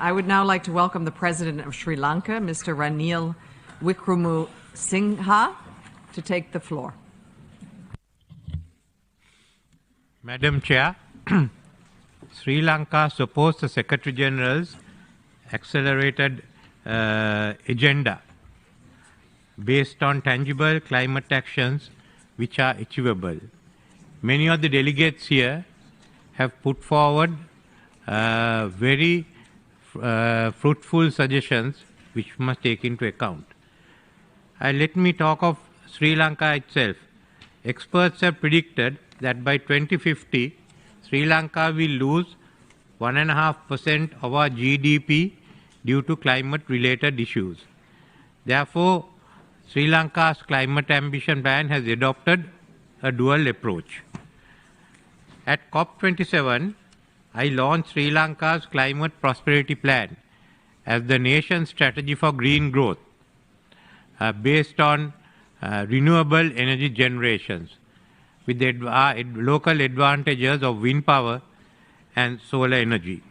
I would now like to welcome the President of Sri Lanka, Mr. Ranil Wickremesinghe, to take the floor. Madam Chair, Sri Lanka supports the Secretary General's accelerated agenda based on tangible climate actions which are achievable. Many of the delegates here have put forward very fruitful suggestions which must take into account. Let me talk of Sri Lanka itself. Experts have predicted that by 2050, Sri Lanka will lose 1.5% of our GDP due to climate-related issues. Therefore, Sri Lanka's climate ambition plan has adopted a dual approach. At COP27, I launched Sri Lanka's Climate Prosperity Plan as the nation's strategy for green growth based on renewable energy generations with the local advantages of wind power and solar energy.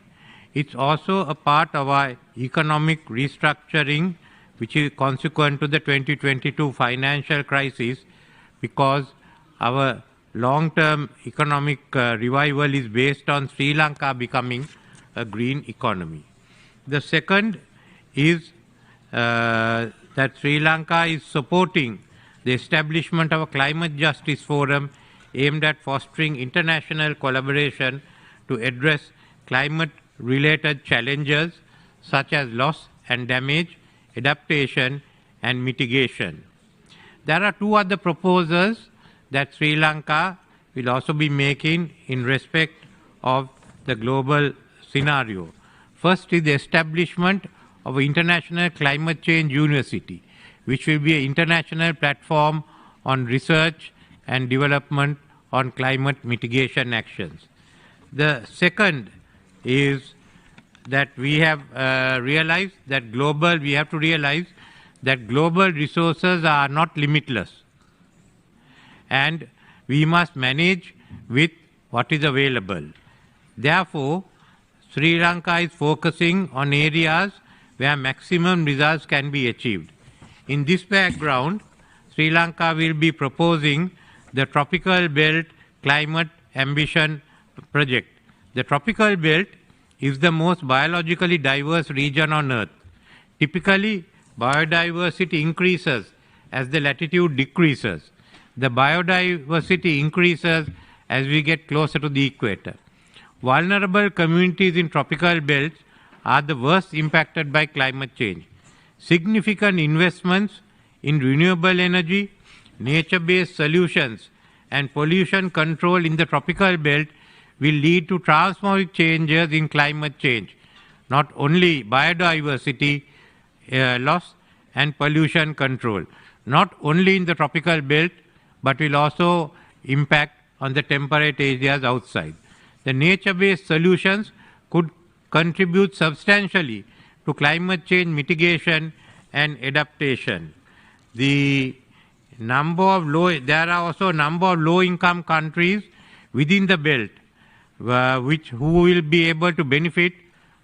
It's also a part of our economic restructuring which is consequent to the 2022 financial crisis, because our long-term economic revival is based on Sri Lanka becoming a green economy. The second is that Sri Lanka is supporting the establishment of a climate justice forum aimed at fostering international collaboration to address climate-related challenges such as loss and damage, adaptation and mitigation. There are two other proposals that Sri Lanka will also be making in respect of the global scenario. First is the establishment of an International Climate Change University, which will be an international platform on research and development on climate mitigation actions. The second is that we have realized that global resources are not limitless, and we must manage with what is available. Therefore, Sri Lanka is focusing on areas where maximum results can be achieved. In this background, Sri Lanka will be proposing the Tropical Belt Climate Ambition Project. The Tropical Belt is the most biologically diverse region on Earth. Typically, biodiversity increases as the latitude decreases. The biodiversity increases as we get closer to the equator. Vulnerable communities in tropical belts are the worst impacted by climate change. Significant investments in renewable energy, nature-based solutions, and pollution control in the tropical belt will lead to transformative changes in climate change, not only biodiversity loss and pollution control, not only in the tropical belt, but will also impact on the temperate areas outside. The nature-based solutions could contribute substantially to climate change mitigation and adaptation. There are also a number of low-income countries within the belt who will be able to benefit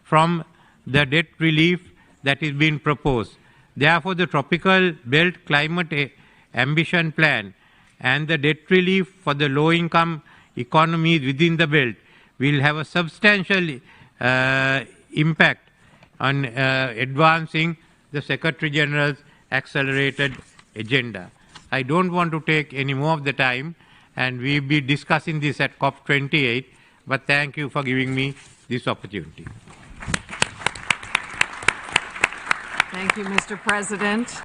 from the debt relief that is being proposed. Therefore, the Tropical Belt Climate Ambition Plan and the debt relief for the low-income economies within the belt will have a substantial impact on advancing the Secretary General's accelerated agenda. I don't want to take any more of the time, and we will be discussing this at COP28, but thank you for giving me this opportunity. Thank you, Mr. President.